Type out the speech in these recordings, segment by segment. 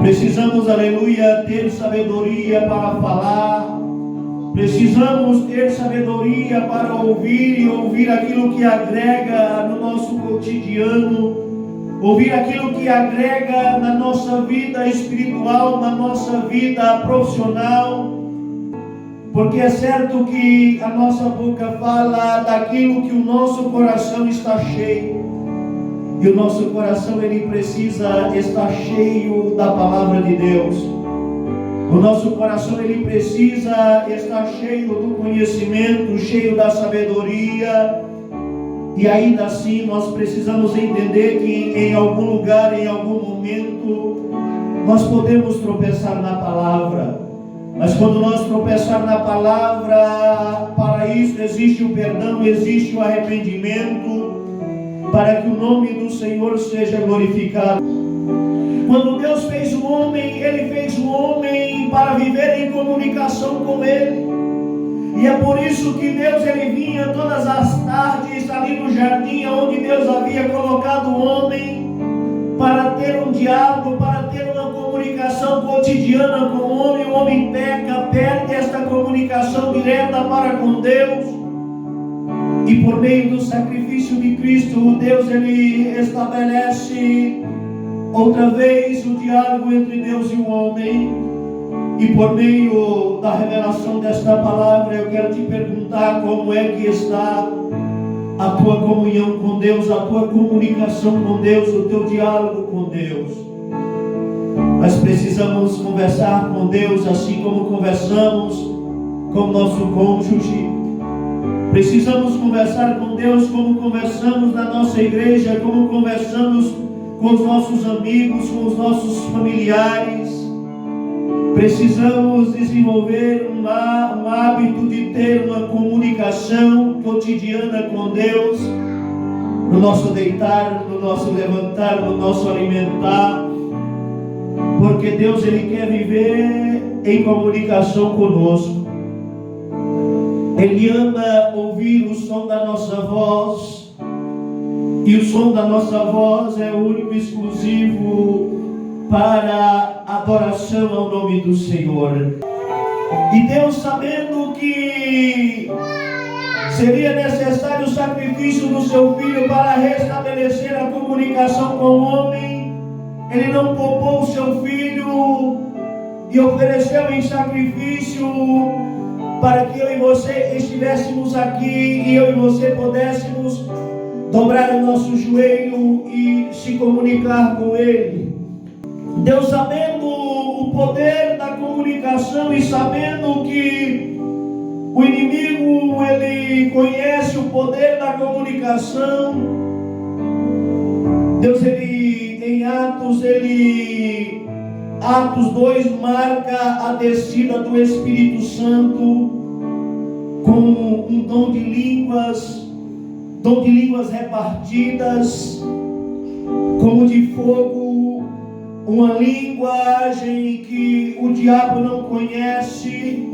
Precisamos, aleluia, ter sabedoria para falar. Precisamos ter sabedoria para ouvir e ouvir aquilo que agrega no nosso cotidiano, ouvir aquilo que agrega na nossa vida espiritual, na nossa vida profissional, porque é certo que a nossa boca fala daquilo que o nosso coração está cheio, e o nosso coração ele precisa estar cheio da palavra de Deus. O nosso coração ele precisa estar cheio do conhecimento, cheio da sabedoria. E ainda assim nós precisamos entender que em algum lugar, em algum momento, nós podemos tropeçar na palavra. Mas quando nós tropeçar na palavra, para isso existe o perdão, existe o arrependimento, para que o nome do Senhor seja glorificado. Quando Deus fez o homem, Ele fez o homem para viver em comunicação com Ele. E é por isso que Deus ele vinha todas as tardes ali no jardim, onde Deus havia colocado o homem, para ter um diálogo, para ter uma comunicação cotidiana com o homem. O homem peca, perde esta comunicação direta para com Deus. E por meio do sacrifício de Cristo, Deus ele estabelece outra vez o diálogo entre Deus e o homem. E por meio da revelação desta palavra, eu quero te perguntar como é que está a tua comunhão com Deus, a tua comunicação com Deus, o teu diálogo com Deus. Nós precisamos conversar com Deus assim como conversamos com nosso cônjuge. Precisamos conversar com Deus como conversamos na nossa igreja, como conversamos com os nossos amigos, com os nossos familiares. Precisamos desenvolver um hábito de ter uma comunicação cotidiana com Deus, no nosso deitar, no nosso levantar, no nosso alimentar, porque Deus ele quer viver em comunicação conosco. Ele ama ouvir o som da nossa voz, e o som da nossa voz é único e exclusivo para adoração ao nome do Senhor. E Deus, sabendo que seria necessário o sacrifício do seu Filho para restabelecer a comunicação com o homem, Ele não poupou o seu Filho e ofereceu em sacrifício para que eu e você estivéssemos aqui e eu e você pudéssemos dobrar o nosso joelho e se comunicar com Ele. Deus, sabendo o poder da comunicação e sabendo que o inimigo ele conhece o poder da comunicação, Deus ele em Atos 2 marca a descida do Espírito Santo com um dom de línguas repartidas como de fogo, uma linguagem que o diabo não conhece,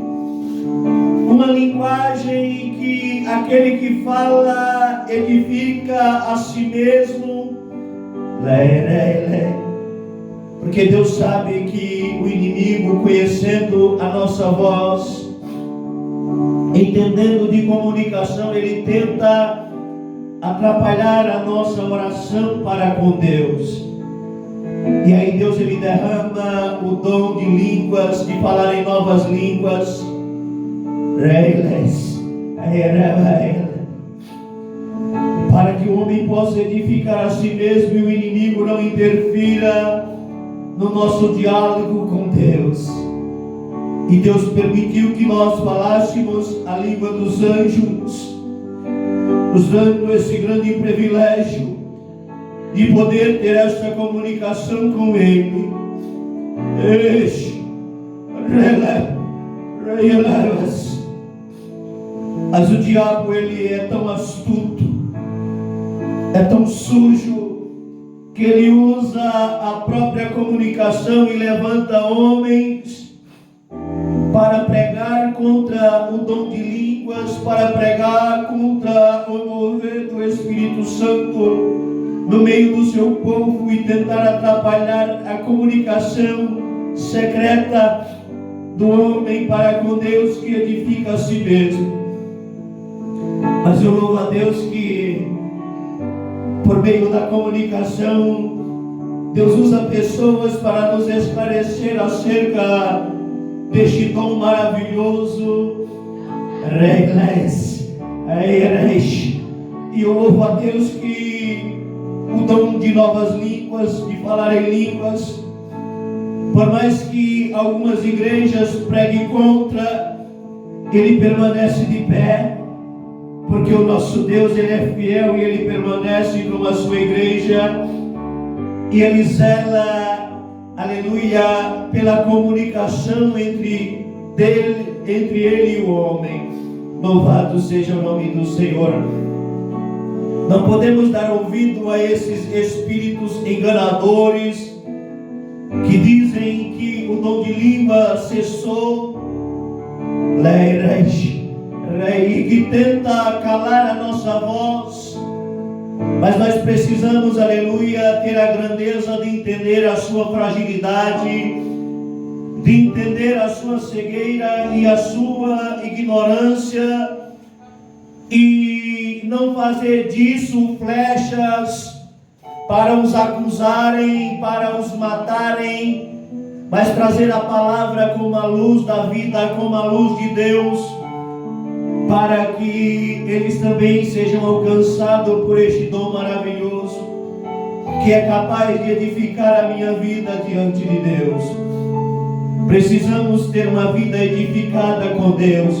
uma linguagem que aquele que fala edifica a si mesmo. Porque Deus sabe que o inimigo, conhecendo a nossa voz, entendendo de comunicação, ele tenta atrapalhar a nossa oração para com Deus. E aí Deus ele derrama o dom de línguas, de falar em novas línguas, para que o homem possa edificar a si mesmo e o inimigo não interfira no nosso diálogo com Deus. E Deus permitiu que nós falássemos a língua dos anjos, nos dando esse grande privilégio de poder ter esta comunicação com Ele. Mas o diabo ele é tão astuto, é tão sujo, que ele usa a própria comunicação e levanta homens para pregar contra o dom de línguas, para pregar contra o mover do Espírito Santo, no meio do seu povo e tentar atrapalhar a comunicação secreta do homem para com Deus que edifica a si mesmo. Mas eu louvo a Deus que, por meio da comunicação, Deus usa pessoas para nos esclarecer acerca deste dom maravilhoso. E eu louvo a Deus que o dom de novas línguas, de falar em línguas, por mais que algumas igrejas preguem contra, ele permanece de pé, porque o nosso Deus, ele é fiel e ele permanece como a sua igreja, e ele zela, aleluia, pela comunicação entre ele e o homem. Louvado seja o nome do Senhor. Não podemos dar ouvido a esses espíritos enganadores que dizem que o dom de língua cessou, e que tenta calar a nossa voz. Mas nós precisamos, aleluia, ter a grandeza de entender a sua fragilidade, de entender a sua cegueira e a sua ignorância, e não fazer disso flechas para os acusarem, para os matarem, mas trazer a palavra como a luz da vida, como a luz de Deus, para que eles também sejam alcançados por este dom maravilhoso, que é capaz de edificar a minha vida diante de Deus. Precisamos ter uma vida edificada com Deus.